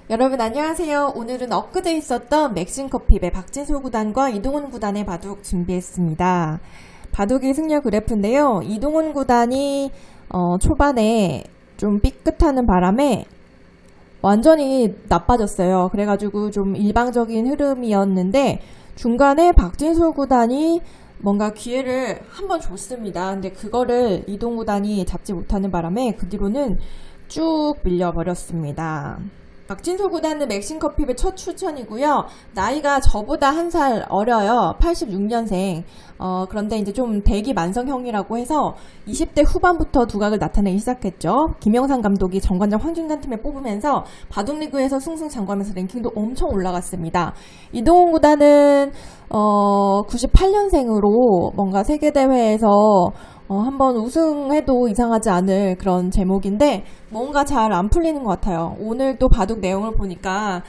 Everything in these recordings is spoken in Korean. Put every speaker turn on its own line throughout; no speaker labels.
여러분 안녕하세요. 오늘은 엊그제 있었던 맥심커피배 박진솔 구단과 이동훈 구단의 바둑 준비했습니다. 바둑의 승률 그래프인데요. 이동훈 구단이 초반에 좀 삐끗하는 바람에 완전히 나빠졌어요. 그래가지고 좀 일방적인 흐름이었는데 중간에 박진솔 구단이 뭔가 기회를 한번 줬습니다. 근데 그거를 이동훈 구단이 잡지 못하는 바람에 그 뒤로는 쭉 밀려버렸습니다. 박진솔 구단은 맥심커피배 첫 출전이고요. 나이가 저보다 한 살 어려요. 86년생. 그런데 이제 좀 대기 만성형이라고 해서 20대 후반부터 두각을 나타내기 시작했죠. 김영삼 감독이 정관장 황준관 팀에 뽑으면서 바둑리그에서 승승장구하면서 랭킹도 엄청 올라갔습니다. 이동훈 구단은 98년생으로 뭔가 세계대회에서 한번 우승해도 이상하지 않을 그런 제목인데 뭔가 잘 안 풀리는 것 같아요. 오늘 또 바둑 내용을 보니까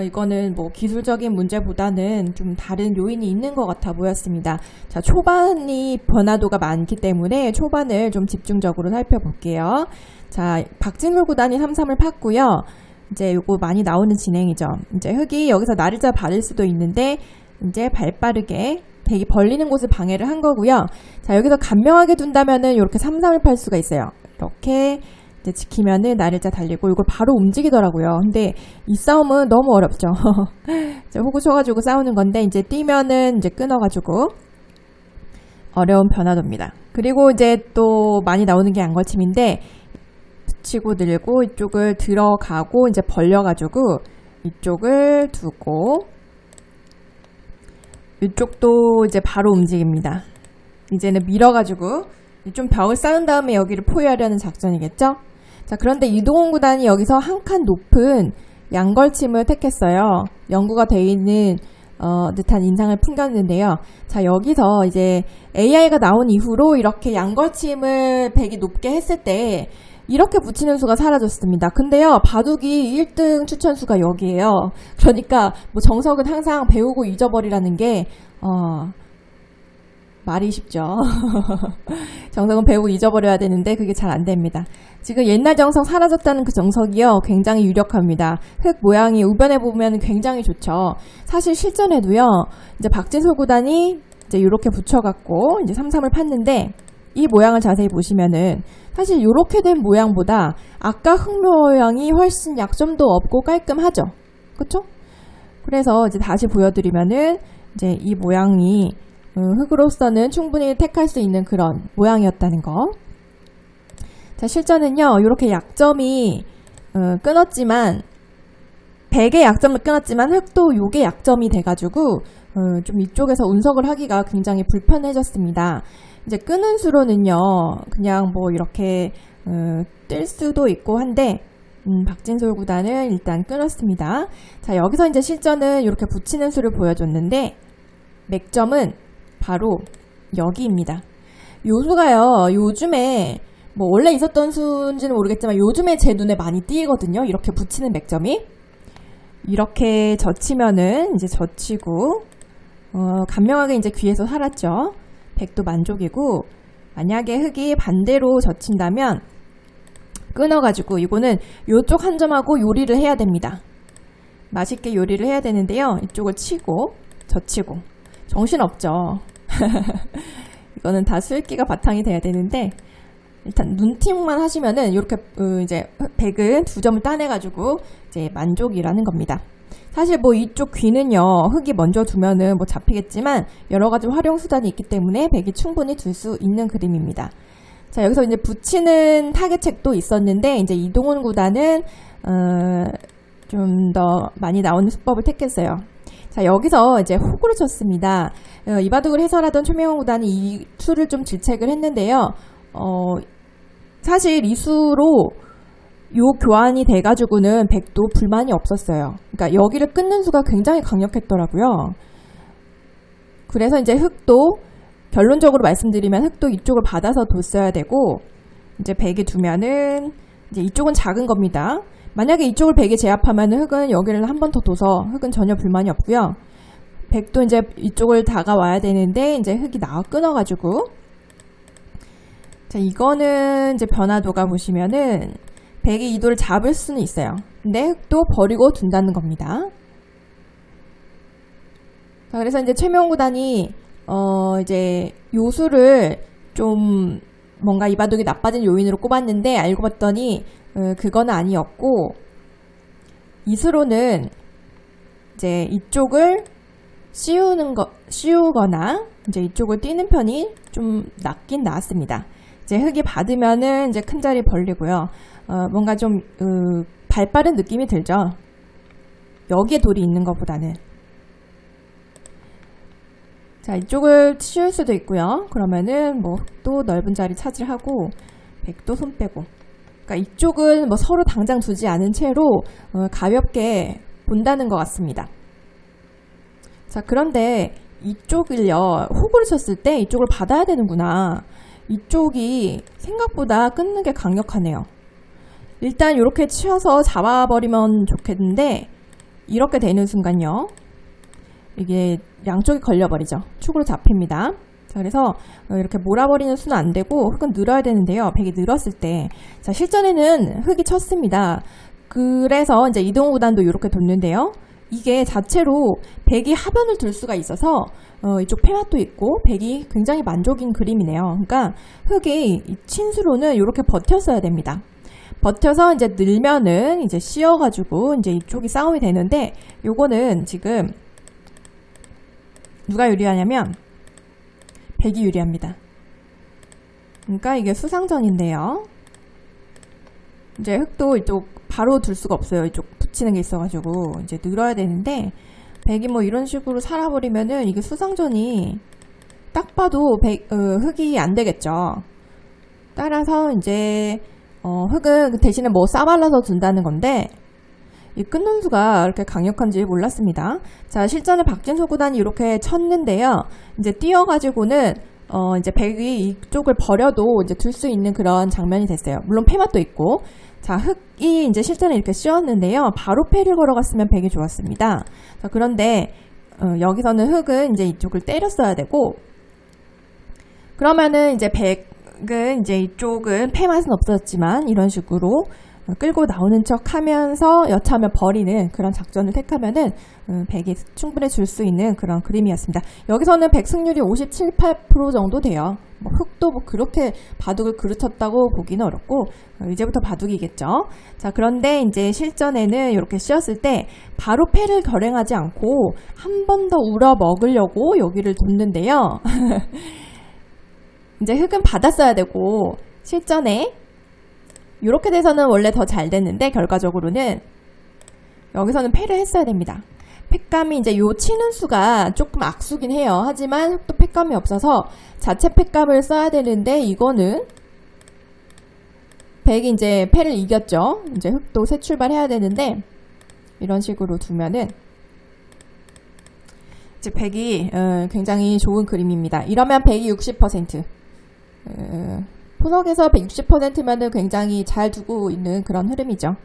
이거는 뭐 기술적인 문제보다는 좀 다른 요인이 있는 것 같아 보였습니다. 자, 초반이 변화도가 많기 때문에 초반을 좀 집중적으로 살펴볼게요. 자, 박진솔 구단이 3-3을 팠고요. 이제 요거 많이 나오는 진행이죠. 이제 흑이 여기서 날짜 받을 수도 있는데 이제 발빠르게 백이 벌리는 곳을 방해를 한 거고요. 자, 여기서 간명하게 둔다면은 이렇게 3-3을 팔 수가 있어요. 이렇게 이제 지키면은 날일자 달리고 이걸 바로 움직이더라고요. 근데 이 싸움은 너무 어렵죠. 호구 쳐가지고 싸우는 건데 이제 뛰면은 이제 끊어가지고 어려운 변화도입니다. 그리고 이제 또 많이 나오는 게 양걸침인데 붙이고 늘고 이쪽을 들어가고 이제 벌려가지고 이쪽을 두고 이쪽도 이제 바로 움직입니다. 이제는 밀어가지고 좀 벽을 쌓은 다음에 여기를 포위하려는 작전이겠죠? 자, 그런데 이동훈 구단이 여기서 한 칸 높은 양걸침을 택했어요. 연구가 되어 있는 듯한 인상을 풍겼는데요. 자, 여기서 이제 AI가 나온 이후로 이렇게 양걸침을 백이 높게 했을 때 이렇게 붙이는 수가 사라졌습니다. 근데요, 바둑이 1등 추천수가 여기에요. 그러니까 뭐 정석은 항상 배우고 잊어버리라는 게 말이 쉽죠. 정석은 배우고 잊어버려야 되는데 그게 잘 안 됩니다. 지금 옛날 정석 사라졌다는 그 정석이요, 굉장히 유력합니다. 흙 모양이 우변에 보면 굉장히 좋죠. 사실 실전에도요, 이제 박진솔 구단이 이제 이렇게 붙여갖고 이제 3-3을 팠는데 이 모양을 자세히 보시면은 사실 이렇게 된 모양보다 아까 흙 모양이 훨씬 약점도 없고 깔끔하죠. 그쵸? 그래서 이제 다시 보여드리면은 이제 이 모양이 흙으로서는 충분히 택할 수 있는 그런 모양이었다는 거. 자, 실전은요, 이렇게 약점이 끊었지만 백의 약점을 끊었지만 흙도 요게 약점이 돼가지고 좀 이쪽에서 운석을 하기가 굉장히 불편해졌습니다. 이제 끄는 수로는요, 그냥 뭐 이렇게 뜰 수도 있고 한데 박진솔 구단은 일단 끊었습니다. 자, 여기서 이제 실전은 이렇게 붙이는 수를 보여줬는데 맥점은 바로 여기입니다. 요 수가요, 요즘에 뭐 원래 있었던 수인지는 모르겠지만 요즘에 제 눈에 많이 띄거든요. 이렇게 붙이는 맥점이 이렇게 젖히면은 이제 젖히고 간명하게 이제 귀에서 살았죠. 백도 만족이고, 만약에 흙이 반대로 젖힌다면 끊어가지고 이거는 요쪽 한 점하고 요리를 해야 됩니다. 맛있게 요리를 해야 되는데요. 이쪽을 치고 젖히고 정신없죠. 이거는 다 술기가 바탕이 돼야 되는데 일단 눈팅만 하시면은 이렇게 이제 백은 2점을 따내가지고 이제 만족이라는 겁니다. 사실 뭐 이쪽 귀는요, 흙이 먼저 두면은 뭐 잡히겠지만 여러 가지 활용 수단이 있기 때문에 백이 충분히 둘 수 있는 그림입니다. 자, 여기서 이제 붙이는 타겟책도 있었는데 이제 이동훈 구단은 좀 더 많이 나오는 수법을 택했어요. 자, 여기서 이제 호구를 쳤습니다. 이 바둑을 해설하던 최명훈 구단이 이 수를 좀 질책을 했는데요. 사실 이 수로 요 교환이 돼가지고는 백도 불만이 없었어요. 그러니까 여기를 끊는 수가 굉장히 강력했더라고요. 그래서 이제 흙도 결론적으로 말씀드리면 흙도 이쪽을 받아서 뒀어야 되고 이제 백이 두면은 이제 이쪽은 작은 겁니다. 만약에 이쪽을 백에 제압하면은 흙은 여기를 한 번 더 둬서 흙은 전혀 불만이 없고요. 백도 이제 이쪽을 다가와야 되는데 이제 흙이 나와 끊어가지고 자, 이거는 이제 변화도가 보시면은 백의 이도를 잡을 수는 있어요. 근데 흙도 버리고 둔다는 겁니다. 자, 그래서 이제 최명 구단이 이제 요수를 좀 뭔가 이 바둑이 나빠진 요인으로 꼽았는데 알고 봤더니 그건 아니었고, 이수로는 이제 이쪽을 씌우거나 이제 이쪽을 띄는 편이 좀 낫긴 나았습니다. 이제 흙이 받으면은 이제 큰 자리 벌리고요. 뭔가 좀 발빠른 느낌이 들죠. 여기에 돌이 있는 것보다는. 자, 이쪽을 치울 수도 있고요. 그러면은 뭐 흙도 넓은 자리 차지하고 백도 손 빼고. 그러니까 이쪽은 뭐 서로 당장 두지 않은 채로 가볍게 본다는 것 같습니다. 자, 그런데 이쪽을요, 호구를 쳤을 때 이쪽을 받아야 되는구나. 이쪽이 생각보다 끊는 게 강력하네요. 일단 이렇게 치어서 잡아버리면 좋겠는데, 이렇게 되는 순간요, 이게 양쪽이 걸려버리죠. 축으로 잡힙니다. 자, 그래서 이렇게 몰아버리는 수는 안 되고 흙은 늘어야 되는데요. 백이 늘었을 때, 자, 실전에는 흙이 쳤습니다. 그래서 이제 이동호 구단도 이렇게 뒀는데요. 이게 자체로 백이 하변을 둘 수가 있어서 이쪽 패맛도 있고 백이 굉장히 만족인 그림이네요. 그러니까 흙이 친수로는 이렇게 버텼어야 됩니다. 버텨서 이제 늘면은 이제 씌어가지고 이제 이쪽이 싸움이 되는데, 요거는 지금 누가 유리하냐면 백이 유리합니다. 그러니까 이게 수상전인데요. 이제 흙도 이쪽 바로 둘 수가 없어요. 이쪽 붙이는 게 있어가지고 이제 늘어야 되는데, 백이 뭐 이런 식으로 살아버리면은 이게 수상전이 딱 봐도 흙이 안 되겠죠. 따라서 이제 흙은 대신에 뭐 싸발라서 둔다는 건데, 이 끊는 수가 이렇게 강력한지 몰랐습니다. 자, 실전에 박진수 구단이 이렇게 쳤는데요. 이제 뛰어가지고는 이제 백이 이쪽을 버려도 이제 둘 수 있는 그런 장면이 됐어요. 물론 패맛도 있고. 자, 흙이 이제 실전에 이렇게 씌웠는데요. 바로 패를 걸어갔으면 백이 좋았습니다. 자, 그런데 여기서는 흙은 이제 이쪽을 때렸어야 되고, 그러면은 이제 백은 이제 이쪽은 패맛은 없었지만 이런 식으로 끌고 나오는 척 하면서 여차하면 버리는 그런 작전을 택하면은 백이 충분히 줄 수 있는 그런 그림이었습니다. 여기서는 백 승률이 57, 8% 정도 돼요. 뭐 흙도 뭐 그렇게 바둑을 그르쳤다고 보기는 어렵고, 이제부터 바둑이겠죠. 자, 그런데 이제 실전에는 이렇게 씌었을 때 바로 패를 결행하지 않고 한 번 더 우러 먹으려고 여기를 뒀는데요. 이제 흙은 받았어야 되고, 실전에 이렇게 돼서는 원래 더 잘 됐는데 결과적으로는 여기서는 패를 했어야 됩니다. 패감이 이제 요 치는 수가 조금 악수긴 해요. 하지만 흙도 패감이 없어서 자체 패감을 써야 되는데, 이거는 백이 이제 패를 이겼죠. 이제 흙도 새 출발해야 되는데, 이런 식으로 두면은 이제 백이 굉장히 좋은 그림입니다. 이러면 백이 60%. 포석에서 160%면은 굉장히 잘 두고 있는 그런 흐름이죠.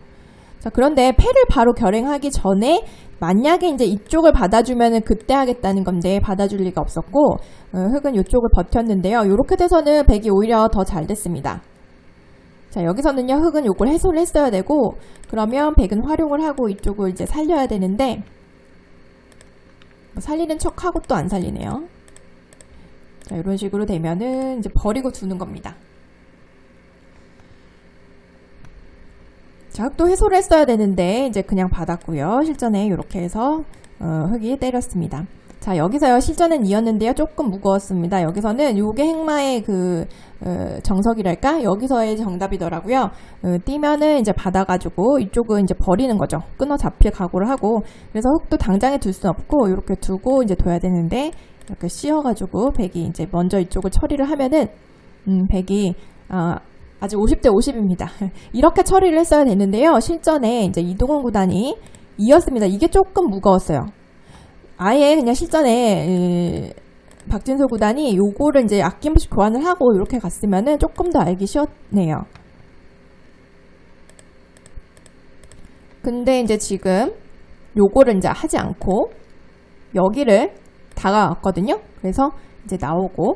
자, 그런데 패를 바로 결행하기 전에 만약에 이제 이쪽을 받아주면은 그때 하겠다는 건데 받아줄 리가 없었고, 흙은 이쪽을 버텼는데요. 이렇게 돼서는 백이 오히려 더 잘 됐습니다. 자, 여기서는요, 흙은 이걸 해소를 했어야 되고, 그러면 백은 활용을 하고 이쪽을 이제 살려야 되는데, 살리는 척하고 또 안 살리네요. 자, 이런 식으로 되면은 이제 버리고 두는 겁니다. 자, 흙도 해소를 했어야 되는데 이제 그냥 받았고요. 실전에 이렇게 해서 흙이 때렸습니다. 자, 여기서요, 실전은 이었는데요, 조금 무거웠습니다. 여기서는 요게 행마의 그 정석이랄까, 여기서의 정답이더라고요. 뛰면은 이제 받아가지고 이쪽은 이제 버리는 거죠. 끊어 잡힐 각오를 하고. 그래서 흙도 당장에 둘 수 없고 이렇게 두고 이제 둬야 되는데, 이렇게 씌어가지고 백이 이제 먼저 이쪽을 처리를 하면은 백이 아직 50대 50입니다. 이렇게 처리를 했어야 되는데요. 실전에 이제 이동원 구단이 이었습니다. 이게 조금 무거웠어요. 아예 그냥 실전에 박진수 구단이 요거를 이제 아낌없이 교환을 하고 이렇게 갔으면은 조금 더 알기 쉬웠네요. 근데 이제 지금 요거를 이제 하지 않고 여기를 다가왔거든요. 그래서 이제 나오고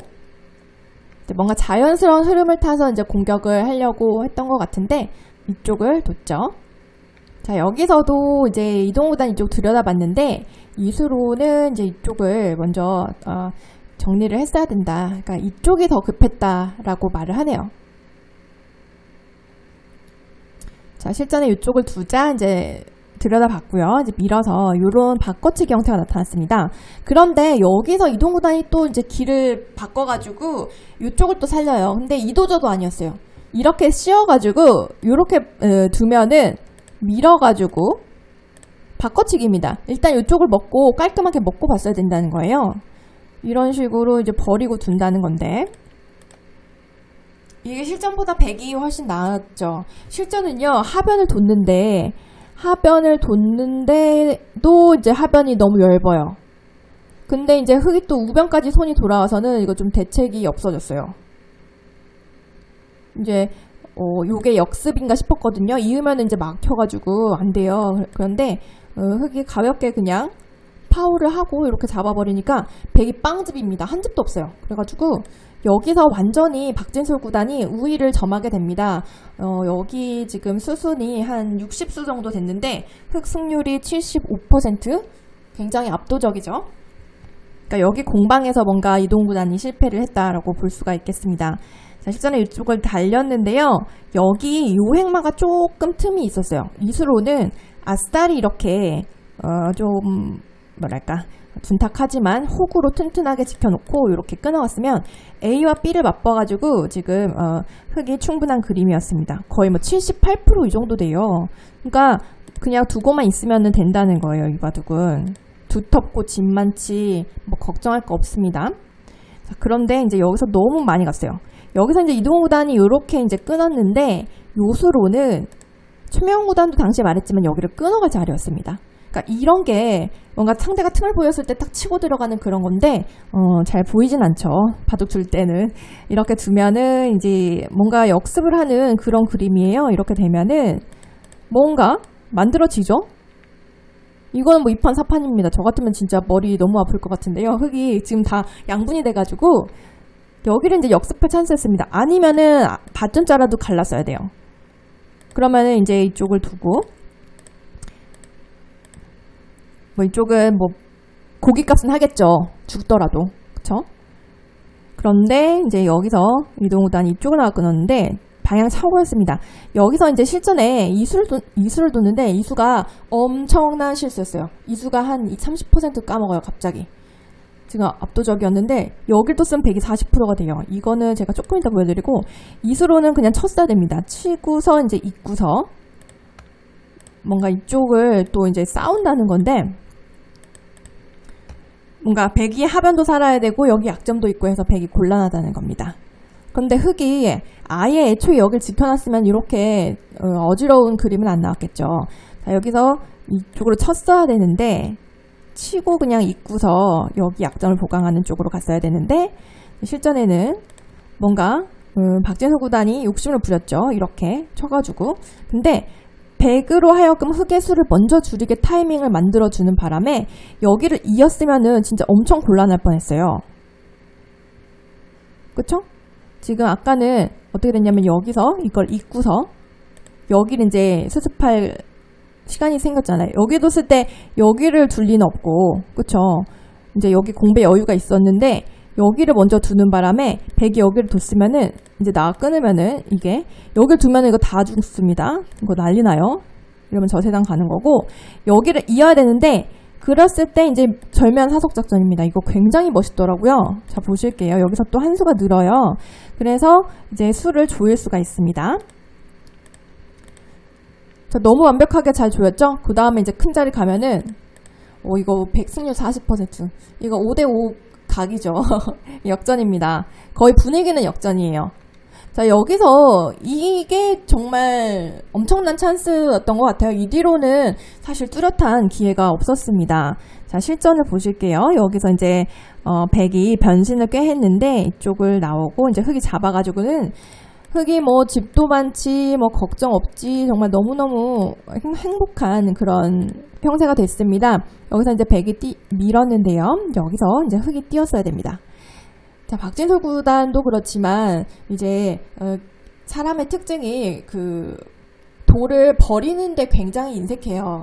뭔가 자연스러운 흐름을 타서 이제 공격을 하려고 했던 것 같은데 이쪽을 뒀죠. 자, 여기서도 이제 이동구단 이쪽 들여다봤는데 이수로는 이제 이쪽을 먼저 정리를 했어야 된다. 그러니까 이쪽이 더 급했다라고 말을 하네요. 자, 실전에 이쪽을 두자 이제 들여다봤고요. 이제 밀어서 이런 바꿔치기 형태가 나타났습니다. 그런데 여기서 이동구단이 또 이제 길을 바꿔가지고 이쪽을 또 살려요. 근데 이도저도 아니었어요. 이렇게 씌워가지고 이렇게 두면은 밀어가지고 바꿔치기입니다. 일단 이쪽을 먹고 깔끔하게 먹고 봤어야 된다는 거예요. 이런 식으로 이제 버리고 둔다는 건데 이게 실전보다 100이 훨씬 나았죠. 실전은요 하변을 뒀는데도 이제 하변이 너무 얇아요. 근데 이제 흙이 또 우변까지 손이 돌아와서는 이거 좀 대책이 없어졌어요. 이제 요게 역습인가 싶었거든요. 이으면 이제 막혀가지고 안 돼요. 그런데 흙이 가볍게 그냥 파울을 하고 이렇게 잡아버리니까 백이 빵집입니다. 한 집도 없어요. 그래가지고 여기서 완전히 박진솔 구단이 우위를 점하게 됩니다. 여기 지금 수순이 한 60수 정도 됐는데 흙 승률이 75%, 굉장히 압도적이죠. 그러니까 여기 공방에서 뭔가 이동 구단이 실패를 했다라고 볼 수가 있겠습니다. 자, 실전에 이쪽을 달렸는데요. 여기 요 행마가 조금 틈이 있었어요. 이수로는 아싸리 이렇게 좀 뭐랄까 둔탁하지만 호구로 튼튼하게 지켜놓고 이렇게 끊어왔으면 A와 B를 맞봐가지고 지금 흙이 충분한 그림이었습니다. 거의 뭐 78% 이 정도 돼요. 그러니까 그냥 두고만 있으면 된다는 거예요. 이 바둑은 두텁고 집 많지 뭐 걱정할 거 없습니다. 자, 그런데 이제 여기서 너무 많이 갔어요. 여기서 이제 이동호 구단이 이렇게 이제 끊었는데 요수로는 최명 구단도 당시에 말했지만 여기를 끊어갈 자리였습니다. 그러니까 이런 게 뭔가 상대가 틈을 보였을 때 딱 치고 들어가는 그런 건데 잘 보이진 않죠. 바둑 둘 때는 이렇게 두면은 이제 뭔가 역습을 하는 그런 그림이에요. 이렇게 되면은 뭔가 만들어지죠. 이거는 뭐 2판 4판입니다. 저 같으면 진짜 머리 너무 아플 것 같은데요. 흙이 지금 다 양분이 돼가지고 여기를 이제 역습할 찬스였습니다. 아니면은 밭전자라도 갈랐어야 돼요. 그러면은 이제 이쪽을 두고 뭐 이쪽은 뭐 고깃값은 하겠죠. 죽더라도. 그쵸? 그런데 이제 여기서 이동우단이 이쪽을 나가 끊었는데 방향 사고였습니다. 여기서 이제 실전에 이수를 뒀는데 이수가 엄청난 실수였어요. 이수가 한 30% 까먹어요. 갑자기. 지금 압도적이었는데 여길 또 쓰면 100이 40%가 돼요. 이거는 제가 조금 이따 보여드리고 이수로는 그냥 쳤어야 됩니다. 치고서 이제 입구서 뭔가 이쪽을 또 이제 싸운다는 건데 뭔가 100이 하변도 살아야 되고 여기 약점도 있고 해서 100이 곤란하다는 겁니다. 근데 흙이 아예 애초에 여길 지켜놨으면 이렇게 어지러운 그림은 안 나왔겠죠. 자, 여기서 이쪽으로 쳤어야 되는데 치고 그냥 입구서 여기 약점을 보강하는 쪽으로 갔어야 되는데 실전에는 뭔가 박진서 구단이 욕심을 부렸죠. 이렇게 쳐가지고. 근데 100으로 하여금 흙의 수를 먼저 줄이게 타이밍을 만들어주는 바람에 여기를 이었으면은 진짜 엄청 곤란할 뻔했어요. 그쵸? 지금 아까는 어떻게 됐냐면 여기서 이걸 입구서 여기를 이제 수습할 시간이 생겼잖아요. 여기 뒀을 때 여기를 둘 리는 없고, 그쵸? 이제 여기 공배 여유가 있었는데 여기를 먼저 두는 바람에 100이 여기를 뒀으면은 이제 나 끊으면은 이게 여기를 두면은 이거 다 죽습니다. 이거 난리 나요. 이러면 저세상 가는 거고 여기를 이어야 되는데 그랬을 때 이제 절면 사속 작전입니다. 이거 굉장히 멋있더라고요. 자, 보실게요. 여기서 또 한 수가 늘어요. 그래서 이제 수를 조일 수가 있습니다. 자, 너무 완벽하게 잘 조였죠? 그 다음에 이제 큰 자리 가면은 이거 백승률 40%. 이거 5대5 각이죠. 역전입니다. 거의 분위기는 역전이에요. 자, 여기서 이게 정말 엄청난 찬스였던 것 같아요. 이 뒤로는 사실 뚜렷한 기회가 없었습니다. 자, 실전을 보실게요. 여기서 이제 백이 변신을 꽤 했는데 이쪽을 나오고 이제 흙이 잡아가지고는 흙이 뭐 집도 많지 뭐 걱정 없지 정말 너무너무 행복한 그런 형세가 됐습니다. 여기서 이제 백이 밀었는데요. 여기서 이제 흙이 뛰었어야 됩니다. 자, 박진솔 구단도 그렇지만 이제 사람의 특징이 그 돌을 버리는데 굉장히 인색해요.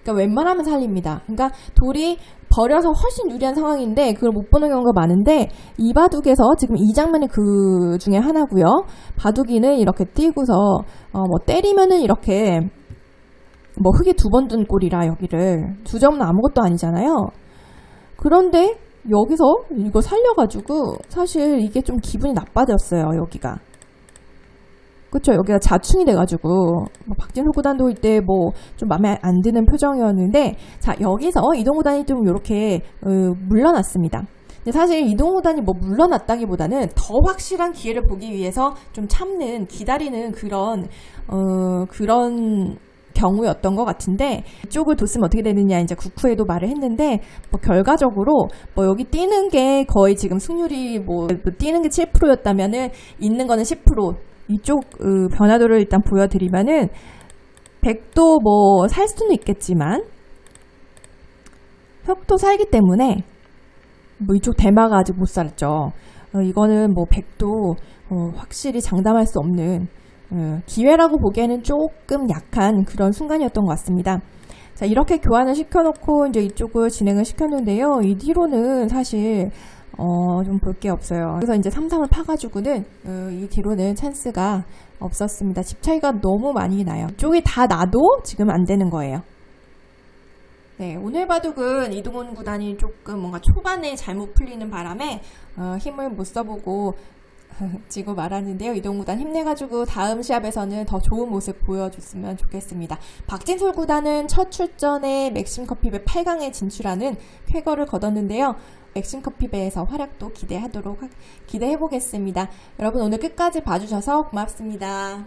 그러니까 웬만하면 살립니다. 그러니까 돌이 버려서 훨씬 유리한 상황인데 그걸 못 보는 경우가 많은데 이 바둑에서 지금 이 장면이 그 중에 하나고요. 바둑이는 이렇게 띄고서 뭐 때리면은 이렇게 뭐 흙이 2번 둔 꼴이라 여기를 2점은 아무것도 아니잖아요. 그런데 여기서 이거 살려가지고 사실 이게 좀 기분이 나빠졌어요. 여기가. 그쵸, 여기가 자충이 돼가지고 뭐 박진호 구단도 이때 뭐 좀 마음에 안 드는 표정이었는데, 자 여기서 이동구단이 좀 이렇게 물러났습니다. 근데 사실 이동구단이 뭐 물러났다기보다는 더 확실한 기회를 보기 위해서 좀 참는, 기다리는 그런 경우였던 것 같은데, 이쪽을 뒀으면 어떻게 되느냐 이제 국후에도 말을 했는데, 뭐 결과적으로 뭐 여기 뛰는 게 거의 지금 승률이 뭐 뛰는 게 7%였다면은 있는 거는 10%. 이쪽 변화도를 일단 보여드리면은 백도 뭐 살 수는 있겠지만 혁도 살기 때문에 뭐 이쪽 대마가 아직 못 살았죠. 이거는 뭐 백도 확실히 장담할 수 없는 기회라고 보기에는 조금 약한 그런 순간이었던 것 같습니다. 자, 이렇게 교환을 시켜놓고 이제 이쪽을 진행을 시켰는데요. 이 뒤로는 사실 좀 볼 게 없어요. 그래서 이제 3-3을 파가지고는 이 뒤로는 찬스가 없었습니다. 집 차이가 너무 많이 나요. 이쪽이 다 나도 지금 안 되는 거예요. 네, 오늘 바둑은 이동훈 구단이 조금 뭔가 초반에 잘못 풀리는 바람에 힘을 못 써보고 지고 말았는데요. 이동훈 구단 힘내가지고 다음 시합에서는 더 좋은 모습 보여줬으면 좋겠습니다. 박진솔 구단은 첫 출전에 맥심커피배 8강에 진출하는 쾌거를 거뒀는데요. 맥심커피배에서 활약도 기대해보겠습니다. 여러분 오늘 끝까지 봐주셔서 고맙습니다.